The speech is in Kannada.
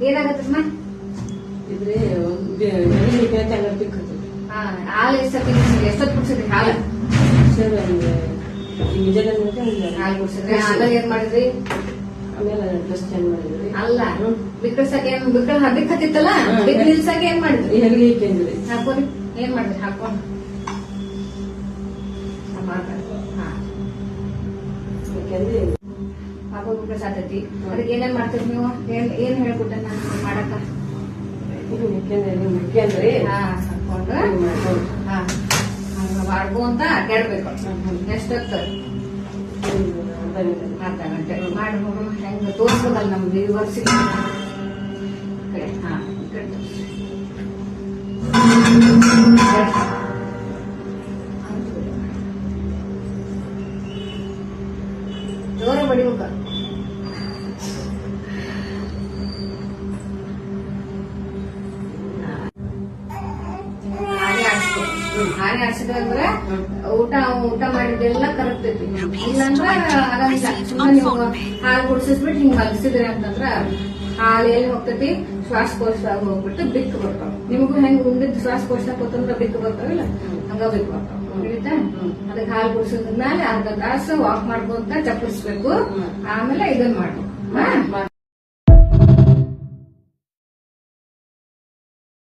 ಏನಾಗತ್ತಮ್ಮ ಇದ್ರೆ ಹಾಲು ಎಷ್ಟೊತ್ತು ಕುಡ್ಸಿದ್ರಿ ಹಾಲು ಹಾಲು ಕುಡ್ಸಿದ್ರಿ ಆಮೇಲೆ ಏನ್ ಮಾಡಿದ್ರಿ ಆಮೇಲೆ ಡ್ರೆಸ್ ಚೇಂಜ್ ಮಾಡಿದ್ರಿ ಅಲ್ಲ ಬಿಕ್ಕಳ್ಸಕ್ಕೆ ಏನ್ ಬಿಕ್ಕಳ ಹಬ್ಬಕ್ಕೆ ಹತ್ತಿತ್ತಲ್ಲ ಬಿಕ್ಕಳ ನಿಲ್ಸಕ್ಕೆ ಏನ್ ಮಾಡಿದ್ರಿ ಹೆರಿಗೆ ಇಕ್ಕಂದ್ರಿ ಹಾಕೋರಿ ಏನ್ ಮಾಡಿದ್ರಿ ಹಾಕೊಂಡು ಯಾಕಂದ್ರೆ ಹಾಕೋಬಿಟ್ರೆ ಸಾಧ್ಯತಿ ಅದಕ್ಕೆ ಏನೇನ್ ಮಾಡ್ತೀರಿ ನೀವು ಏನ್ ಹೇಳ್ಕೊಟ್ಟೆ ನಾನು ಮಾಡಕ್ಕ ಯಾಕಂದ್ರೆ ಹಾಕೊಂಡು ಮಾಡ್ಕೊ ಅಂತ ಅಡ್ಡಾಡ್ಬೇಕು ಎಷ್ಟೊತ್ತು ಅರ್ಧ ಗಂಟೆ ಮಾಡಿ ಹೆಂಗ ತೋರ್ಸ್ಬೇಕಲ್ಲ ನಮ್ದು ಈ ವರ್ಷಕ್ಕೆ ಜೋರ ಬಡಿಬೇಕ ಹಾನಿ ಆಡ್ಸಿದ್ರೆ ಅಂದ್ರೆ ಊಟ ಮಾಡಿದ್ದೆಲ್ಲ ಕರಗ್ತೈತಿ ಇಲ್ಲಂದ್ರ ಆರಾಮಿಲ್ಲ ಸುಮ್ಮನೆ ನೀವು ಹಾಲು ಕುಡ್ಸಿಸ್ಬಿಟ್ಟು ಹಿಂಗ್ ಮಲಗಿಸಿದ್ರಿ ಅಂತಂದ್ರ ಹಾಲು ಎಲ್ಲಿ ಹೋಗ್ತೈತಿ ಶ್ವಾಸಕೋಶದಾಗ ಹೋಗ್ಬಿಟ್ಟು ಬಿಕ್ ಬರ್ತಾವ ನಿಮಗೂ ಹೆಂಗ್ ಉಂಡಿದ್ ಶ್ವಾಸಕೋಶದಾಗ ಹೋತಂದ್ರ ಬಿಕ್ ಬರ್ತಾವಿಲ್ಲ ಹಂಗ ಬಿಕ್ ಬರ್ತಾವ ತಿಳಿತಾ ಅದಕ್ಕೆ ಹಾಲು ಕುಡ್ಸಿದ್ಮೇಲೆ ಅರ್ಧ ತಾಸು ವಾಕ್ ಮಾಡ್ಕೊಂತ ಚಪ್ಪರಿಸ್ಬೇಕು ಆಮೇಲೆ ಇದನ್ ಮಾಡ್ಬೇಕು